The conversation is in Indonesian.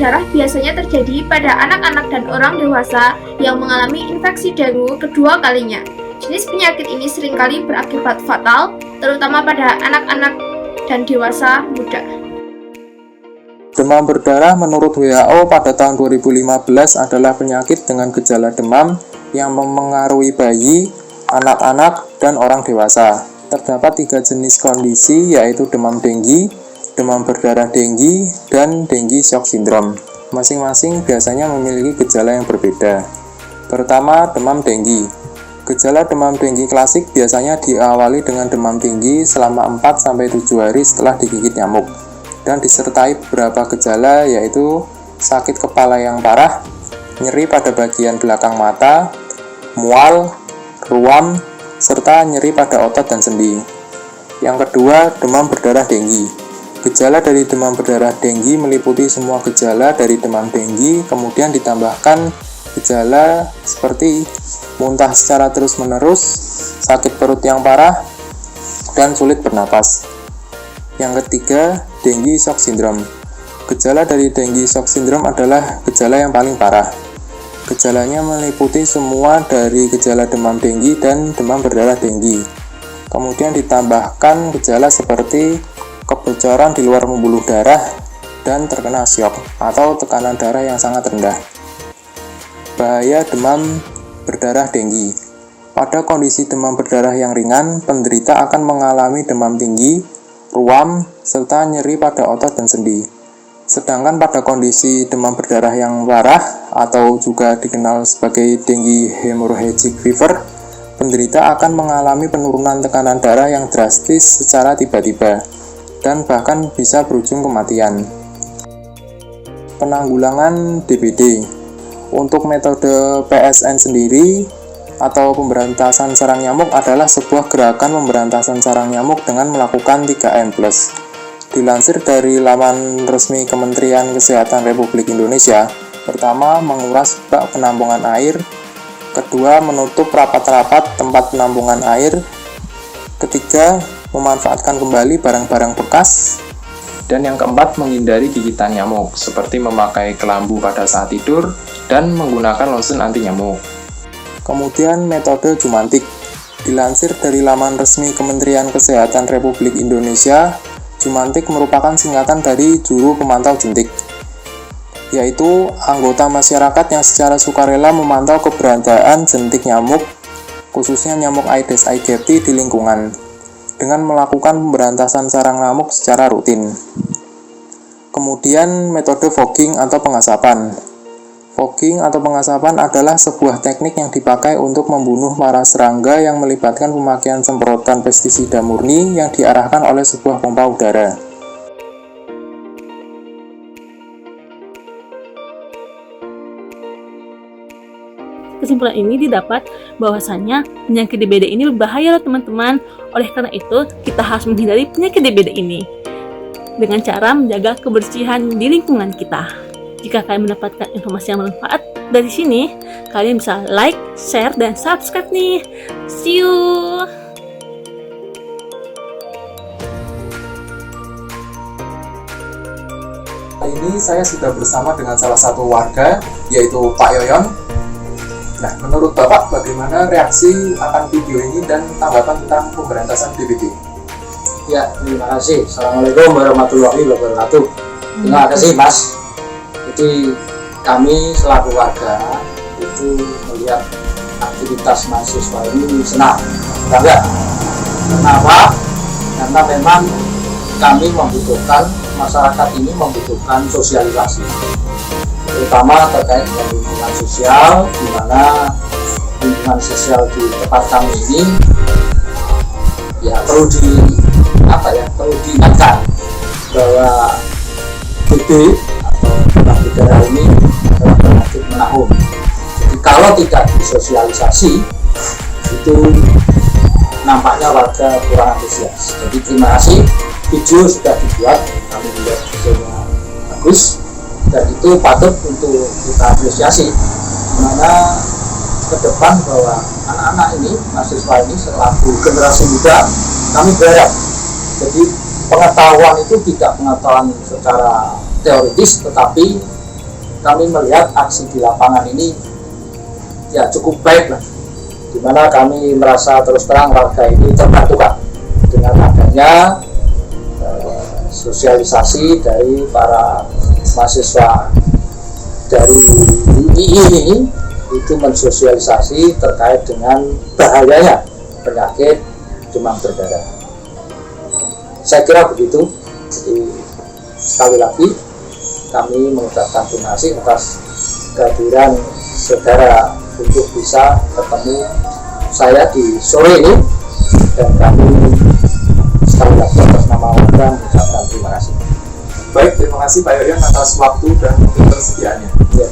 berdarah biasanya terjadi pada anak-anak dan orang dewasa yang mengalami infeksi dengue kedua kalinya. Jenis penyakit ini seringkali berakibat fatal, terutama pada anak-anak dan dewasa muda. Demam berdarah menurut WHO pada tahun 2015 adalah penyakit dengan gejala demam yang memengaruhi bayi, anak-anak, dan orang dewasa. Terdapat 3 jenis kondisi, yaitu demam denggi, demam berdarah denggi, dan denggi shock syndrome. Masing-masing biasanya memiliki gejala yang berbeda. Pertama, demam denggi. Gejala demam denggi klasik biasanya diawali dengan demam tinggi selama 4-7 hari setelah digigit nyamuk, dan disertai beberapa gejala, yaitu sakit kepala yang parah, nyeri pada bagian belakang mata, mual, ruam, serta nyeri pada otot dan sendi. Yang kedua, demam berdarah denggi. Gejala dari demam berdarah denggi meliputi semua gejala dari demam denggi, kemudian ditambahkan gejala seperti muntah secara terus-menerus, sakit perut yang parah, dan sulit bernapas. Yang ketiga, denggi shock syndrome. Gejala dari denggi shock syndrome adalah gejala yang paling parah. Gejalanya meliputi semua dari gejala demam denggi dan demam berdarah denggi. Kemudian ditambahkan gejala seperti kebocoran di luar pembuluh darah dan terkena syok atau tekanan darah yang sangat rendah. Bahaya demam berdarah denggi. Pada kondisi demam berdarah yang ringan, penderita akan mengalami demam tinggi, ruam, serta nyeri pada otot dan sendi. Sedangkan pada kondisi demam berdarah yang parah atau juga dikenal sebagai denggi hemorrhagic fever, penderita akan mengalami penurunan tekanan darah yang drastis secara tiba-tiba dan bahkan bisa berujung kematian. Penanggulangan DBD. Untuk metode PSN sendiri atau pemberantasan sarang nyamuk adalah sebuah gerakan pemberantasan sarang nyamuk dengan melakukan 3M+. Dilansir dari laman resmi Kementerian Kesehatan Republik Indonesia, pertama, menguras bak penampungan air, kedua, menutup rapat-rapat tempat penampungan air, ketiga, memanfaatkan kembali barang-barang bekas, dan yang keempat, menghindari gigitan nyamuk, seperti memakai kelambu pada saat tidur dan menggunakan lotion anti nyamuk. Kemudian metode jumantik. Dilansir dari laman resmi Kementerian Kesehatan Republik Indonesia, jumantik merupakan singkatan dari juru pemantau jentik, yaitu anggota masyarakat yang secara sukarela memantau keberadaan jentik nyamuk, khususnya nyamuk Aedes aegypti di lingkungan, dengan melakukan pemberantasan sarang nyamuk secara rutin. Kemudian metode fogging atau pengasapan. Fogging atau pengasapan adalah sebuah teknik yang dipakai untuk membunuh para serangga yang melibatkan pemakaian semprotan pestisida murni yang diarahkan oleh sebuah pompa udara. Kesimpulan ini didapat bahwasannya penyakit DBD ini berbahaya loh teman-teman. Oleh karena itu, kita harus menghindari penyakit DBD ini dengan cara menjaga kebersihan di lingkungan kita. Jika kalian mendapatkan informasi yang bermanfaat dari sini, kalian bisa like, share, dan subscribe nih. See you! Kali ini saya sudah bersama dengan salah satu warga, yaitu Pak Yoyon. Nah, menurut Bapak, bagaimana reaksi akan video ini dan tanggapan tentang pemberantasan DBD? Ya, terima kasih. Assalamualaikum warahmatullahi wabarakatuh. Terima kasih, Mas. Jadi kami selaku warga itu melihat aktivitas mahasiswa ini senang, bangga. Kenapa? Karena memang kami membutuhkan, masyarakat ini membutuhkan sosialisasi, terutama terkait dengan lingkungan sosial, di mana lingkungan sosial di tempat kami ini ya perlu diingatkan bahwa DBD demam berdarah ini adalah penyakit menahun. Jadi kalau tidak disosialisasi, itu nampaknya warga kurang antusias. Jadi terima kasih, video sudah dibuat, kami melihat videonya bagus, dan itu patut untuk kita apresiasi. Karena ke depan bahwa anak-anak ini, mahasiswa ini selaku generasi muda, kami berharap jadi pengetahuan itu tidak pengetahuan secara teoritis, tetapi kami melihat aksi di lapangan ini ya cukup baik lah, di mana kami merasa terus terang warga ini terbantukan dengan adanya sosialisasi dari para mahasiswa dari UI ini, itu mensosialisasi terkait dengan bahayanya penyakit demam berdarah. Saya kira begitu. Jadi sekali lagi kami mengucapkan terima kasih atas kehadiran saudara untuk bisa ketemu saya di sore ini, dan kami sekali lagi atas nama warga mengucapkan terima kasih. Baik, terima kasih Pak Yoyan atas waktu dan ketersediaannya. Ya.